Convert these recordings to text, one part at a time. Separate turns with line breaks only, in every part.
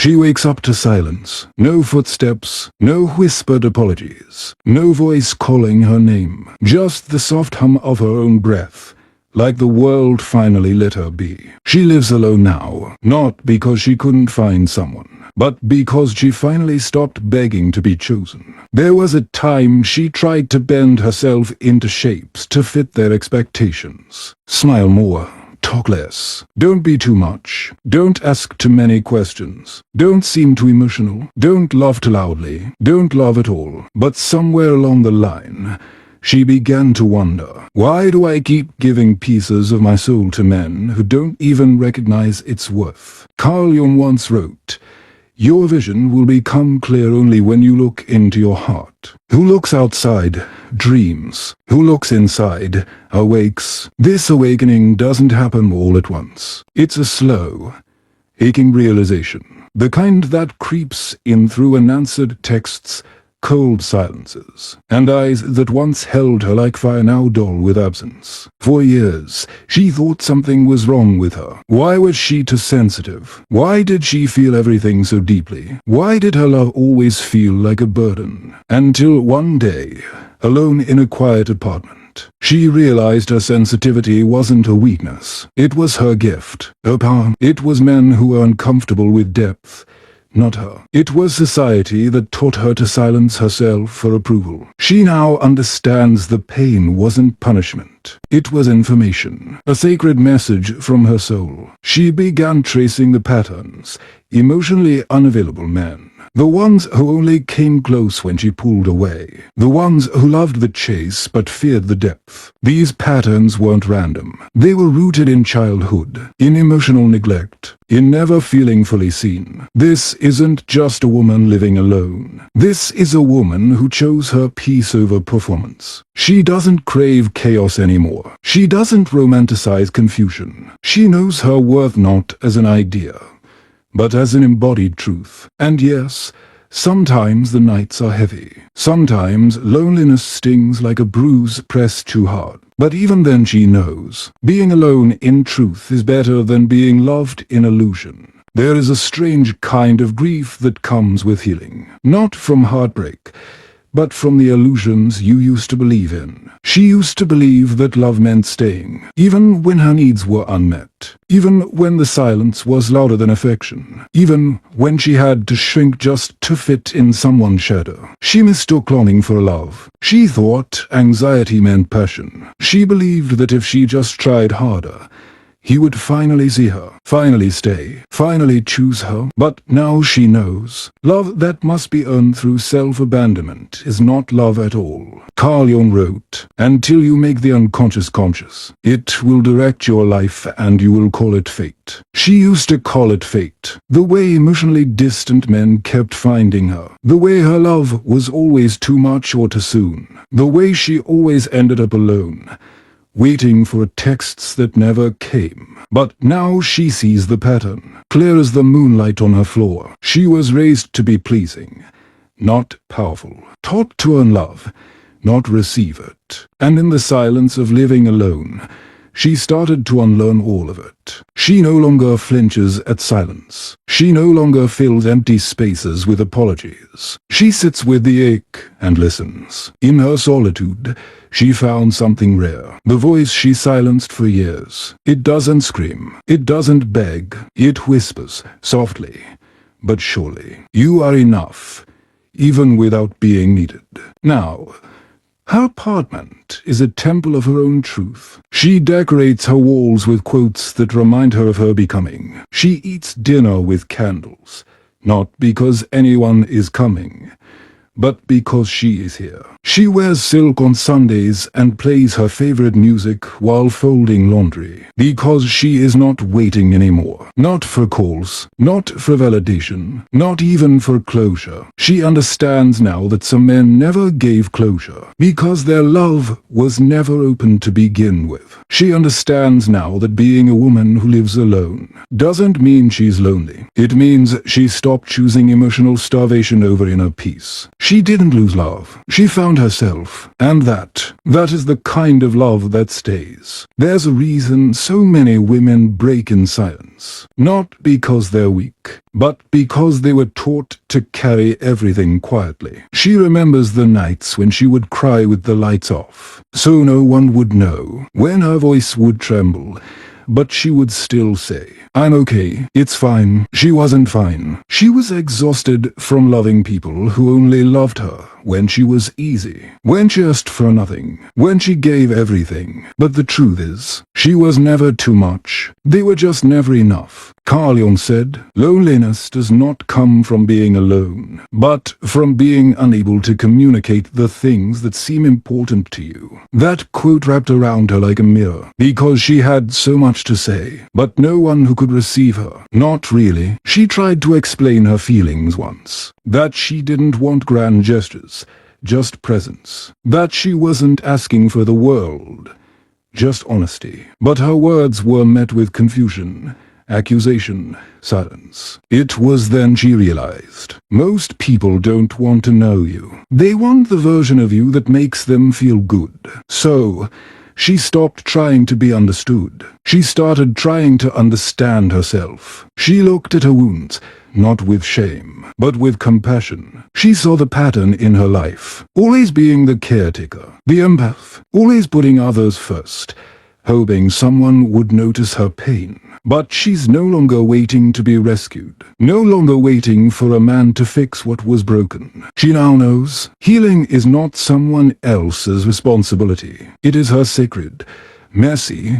She wakes up to silence. No footsteps, no whispered apologies, no voice calling her name. Just the soft hum of her own breath, like the world finally let her be. She lives alone now, not because she couldn't find someone, but because she finally stopped begging to be chosen. There was a time she tried to bend herself into shapes to fit their expectations. Smile more. Talk less. Don't be too much. Don't ask too many questions. Don't seem too emotional. Don't laugh too loudly. Don't love at all. But somewhere along the line, she began to wonder, why do I keep giving pieces of my soul to men who don't even recognize its worth? Carl Jung once wrote, "Your vision will become clear only when you look into your heart. Who looks outside dreams. Who looks inside awakes." This awakening doesn't happen all at once. It's a slow, aching realization. The kind that creeps in through unanswered texts, cold silences, and eyes that once held her like fire now dull with absence. For years, she thought something was wrong with her. Why was she too sensitive? Why did she feel everything so deeply? Why did her love always feel like a burden? Until one day, alone in a quiet apartment, she realized her sensitivity wasn't a weakness. It was her gift, her power. It was men who were uncomfortable with depth, not her. It was society that taught her to silence herself for approval. She now understands the pain wasn't punishment. It was information, a sacred message from her soul. She began tracing the patterns, emotionally unavailable men. The ones who only came close when she pulled away. The ones who loved the chase but feared the depth. These patterns weren't random. They were rooted in childhood, in emotional neglect, in never feeling fully seen. This isn't just a woman living alone. This is a woman who chose her peace over performance. She doesn't crave chaos anymore. She doesn't romanticize confusion. She knows her worth not as an idea, but as an embodied truth. And yes, sometimes the nights are heavy. Sometimes loneliness stings like a bruise pressed too hard. But even then she knows, being alone in truth is better than being loved in illusion. There is a strange kind of grief that comes with healing, not from heartbreak, but from the illusions you used to believe in. She used to believe that love meant staying, even when her needs were unmet, even when the silence was louder than affection, even when she had to shrink just to fit in someone's shadow. She mistook longing for love. She thought anxiety meant passion. She believed that if she just tried harder, he would finally see her, finally stay, finally choose her. But now she knows, love that must be earned through self-abandonment is not love at all. Carl Jung wrote, "Until you make the unconscious conscious, it will direct your life and you will call it fate." She used to call it fate. The way emotionally distant men kept finding her. The way her love was always too much or too soon. The way she always ended up alone, waiting for texts that never came. But now she sees the pattern, clear as the moonlight on her floor. She was raised to be pleasing, not powerful. Taught to earn love, not receive it. And in the silence of living alone, she started to unlearn all of it. She no longer flinches at silence. She no longer fills empty spaces with apologies. She sits with the ache and listens. In her solitude, she found something rare. The voice she silenced for years. It doesn't scream. It doesn't beg. It whispers, softly, but surely. You are enough, even without being needed. Now, her apartment is a temple of her own truth. She decorates her walls with quotes that remind her of her becoming. She eats dinner with candles, not because anyone is coming, but because she is here. She wears silk on Sundays and plays her favorite music while folding laundry, because she is not waiting anymore. Not for calls, not for validation, not even for closure. She understands now that some men never gave closure, because their love was never open to begin with. She understands now that being a woman who lives alone doesn't mean she's lonely. It means she stopped choosing emotional starvation over inner peace. She didn't lose love. She found herself. And that is the kind of love that stays. There's a reason so many women break in silence. Not because they're weak, but because they were taught to carry everything quietly. She remembers the nights when she would cry with the lights off, so no one would know, when her voice would tremble, but she would still say, "I'm okay, it's fine." She wasn't fine. She was exhausted from loving people who only loved her when she was easy, when she asked for nothing, when she gave everything. But the truth is, she was never too much. They were just never enough. Carl Jung said, "Loneliness does not come from being alone, but from being unable to communicate the things that seem important to you." That quote wrapped around her like a mirror, because she had so much to say, but no one who could receive her. Not really. She tried to explain her feelings once, that she didn't want grand gestures, just presence, that she wasn't asking for the world, just honesty. But her words were met with confusion, accusation, silence. It was then she realized, most people don't want to know you. They want the version of you that makes them feel good. So, she stopped trying to be understood. She started trying to understand herself. She looked at her wounds, not with shame, but with compassion. She saw the pattern in her life, always being the caretaker, the empath, always putting others first, hoping someone would notice her pain. But she's no longer waiting to be rescued, no longer waiting for a man to fix what was broken. She now knows healing is not someone else's responsibility. It is her sacred, messy,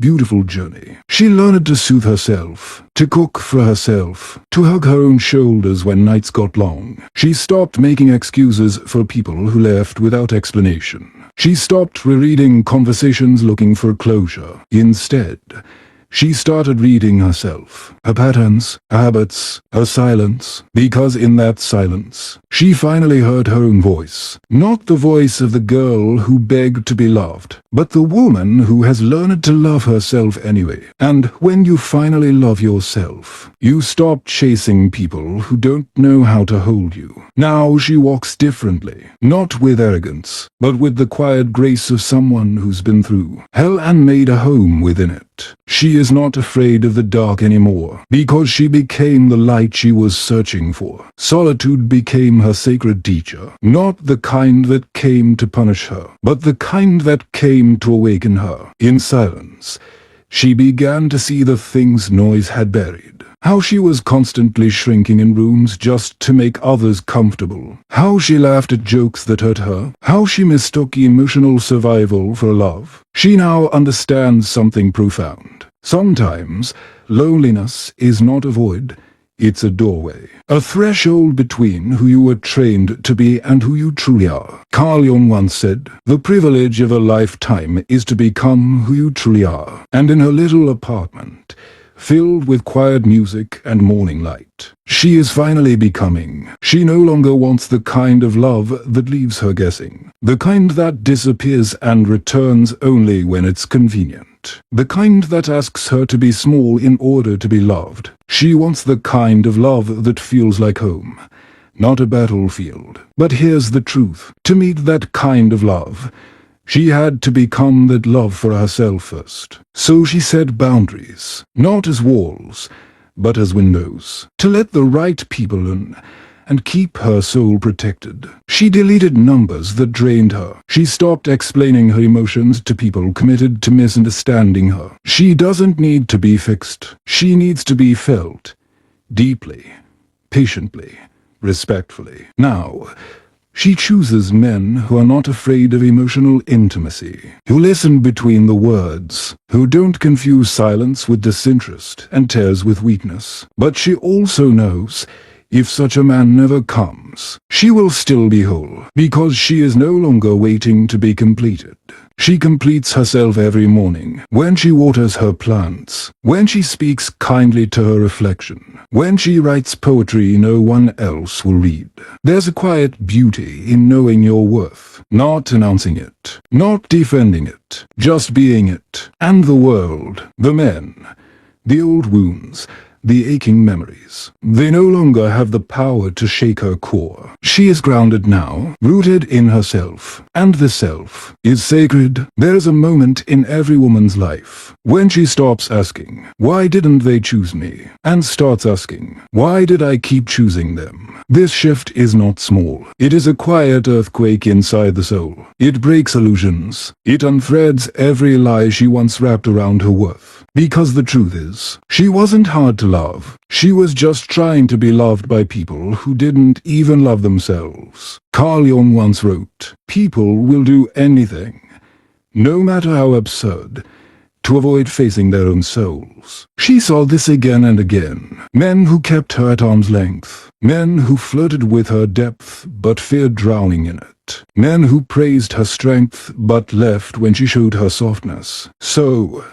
beautiful journey. She learned to soothe herself, to cook for herself, to hug her own shoulders when nights got long. She stopped making excuses for people who left without explanation. She stopped rereading conversations looking for closure. Instead, she started reading herself, her patterns, her habits, her silence, because in that silence, she finally heard her own voice. Not the voice of the girl who begged to be loved, but the woman who has learned to love herself anyway. And when you finally love yourself, you stop chasing people who don't know how to hold you. Now she walks differently, not with arrogance, but with the quiet grace of someone who's been through hell and made a home within it. She is not afraid of the dark anymore, because she became the light she was searching for. Solitude became her sacred teacher, not the kind that came to punish her, but the kind that came to awaken her. In silence, she began to see the things noise had buried. How she was constantly shrinking in rooms just to make others comfortable. How she laughed at jokes that hurt her. How she mistook emotional survival for love. She now understands something profound. Sometimes, loneliness is not a void, it's a doorway. A threshold between who you were trained to be and who you truly are. Carl Jung once said, "The privilege of a lifetime is to become who you truly are." And in her little apartment, filled with quiet music and morning light, she is finally becoming. She no longer wants the kind of love that leaves her guessing. The kind that disappears and returns only when it's convenient. The kind that asks her to be small in order to be loved. She wants the kind of love that feels like home, not a battlefield. But here's the truth. To meet that kind of love, she had to become that love for herself first. So she set boundaries, not as walls, but as windows, to let the right people in and keep her soul protected. She deleted numbers that drained her. She stopped explaining her emotions to people committed to misunderstanding her. She doesn't need to be fixed. She needs to be felt, deeply, patiently, respectfully. Now, she chooses men who are not afraid of emotional intimacy, who listen between the words, who don't confuse silence with disinterest and tears with weakness. But she also knows, if such a man never comes, she will still be whole, because she is no longer waiting to be completed. She completes herself every morning, when she waters her plants, when she speaks kindly to her reflection, when she writes poetry no one else will read. There's a quiet beauty in knowing your worth, not announcing it, not defending it, just being it. And the world, the men, the old wounds, the aching memories. They no longer have the power to shake her core. She is grounded now, rooted in herself, and the self is sacred. There's a moment in every woman's life when she stops asking, "Why didn't they choose me?" and starts asking, "Why did I keep choosing them?" This shift is not small. It is a quiet earthquake inside the soul. It breaks illusions. It unthreads every lie she once wrapped around her worth. Because the truth is, she wasn't hard to love. She was just trying to be loved by people who didn't even love themselves. Carl Jung once wrote, "People will do anything, no matter how absurd, to avoid facing their own souls." She saw this again and again. Men who kept her at arm's length. Men who flirted with her depth but feared drowning in it. Men who praised her strength but left when she showed her softness. So,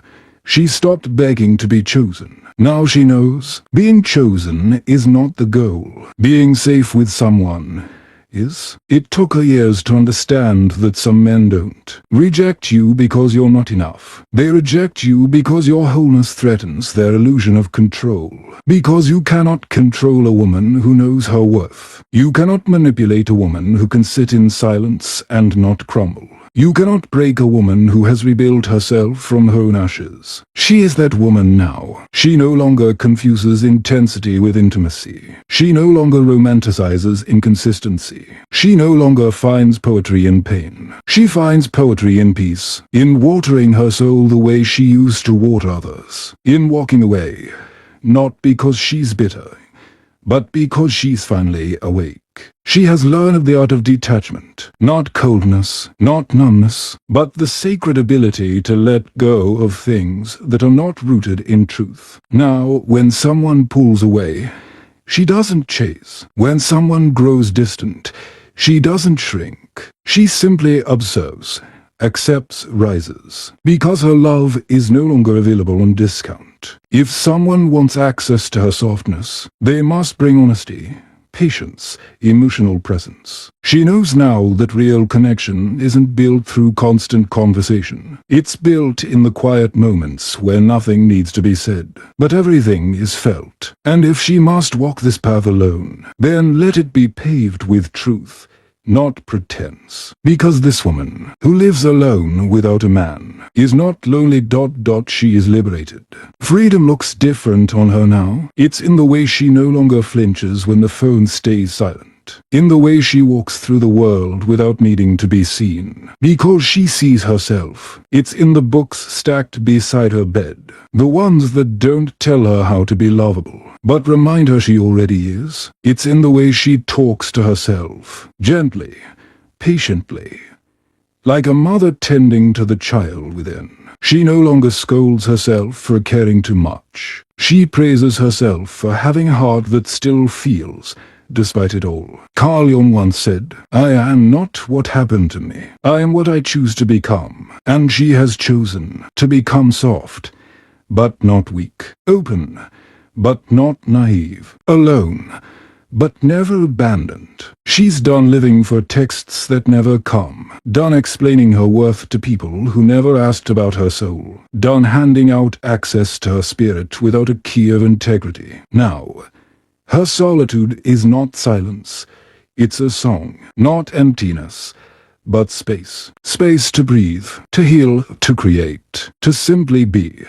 she stopped begging to be chosen. Now she knows, being chosen is not the goal. Being safe with someone is. It took her years to understand that some men don't reject you because you're not enough. They reject you because your wholeness threatens their illusion of control. Because you cannot control a woman who knows her worth. You cannot manipulate a woman who can sit in silence and not crumble. You cannot break a woman who has rebuilt herself from her own ashes. She is that woman now. She no longer confuses intensity with intimacy. She no longer romanticizes inconsistency. She no longer finds poetry in pain. She finds poetry in peace, in watering her soul the way she used to water others, in walking away, not because she's bitter, but because she's finally awake. She has learned the art of detachment, not coldness, not numbness, but the sacred ability to let go of things that are not rooted in truth. Now, when someone pulls away, she doesn't chase. When someone grows distant, she doesn't shrink. She simply observes, accepts, rises. Because her love is no longer available on discount. If someone wants access to her softness, they must bring honesty, patience, emotional presence. She knows now that real connection isn't built through constant conversation. It's built in the quiet moments where nothing needs to be said, but everything is felt. And if she must walk this path alone, then let it be paved with truth, not pretense. Because this woman, who lives alone without a man, is not lonely. She is liberated. Freedom looks different on her now. It's in the way she no longer flinches when the phone stays silent. In the way she walks through the world without needing to be seen. Because she sees herself. It's in the books stacked beside her bed. The ones that don't tell her how to be lovable, but remind her she already is. It's in the way she talks to herself, gently, patiently, like a mother tending to the child within. She no longer scolds herself for caring too much. She praises herself for having a heart that still feels, despite it all. Carl Jung once said, "I am not what happened to me. I am what I choose to become." And she has chosen to become soft, but not weak. Open, but not naive. Alone, but never abandoned. She's done living for texts that never come. Done explaining her worth to people who never asked about her soul. Done handing out access to her spirit without a key of integrity. Now, her solitude is not silence. It's a song. Not emptiness, but space. Space to breathe, to heal, to create, to simply be.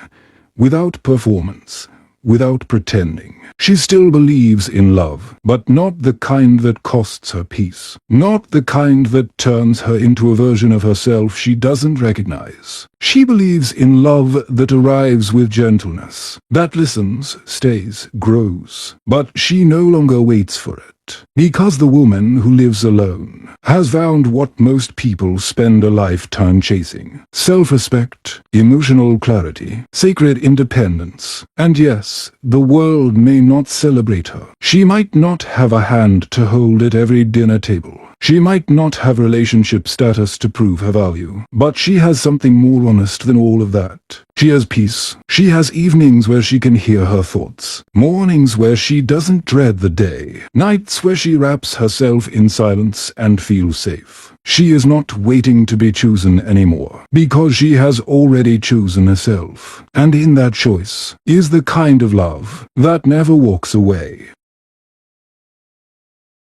Without performance, without pretending. She still believes in love, but not the kind that costs her peace. Not the kind that turns her into a version of herself she doesn't recognize. She believes in love that arrives with gentleness, that listens, stays, grows. But she no longer waits for it. Because the woman who lives alone has found what most people spend a lifetime chasing. Self-respect, emotional clarity, sacred independence. And yes, the world may not celebrate her. She might not have a hand to hold at every dinner table. She might not have relationship status to prove her value, but she has something more honest than all of that. She has peace. She has evenings where she can hear her thoughts, mornings where she doesn't dread the day, nights where she wraps herself in silence and feels safe. She is not waiting to be chosen anymore, because she has already chosen herself. And in that choice is the kind of love that never walks away.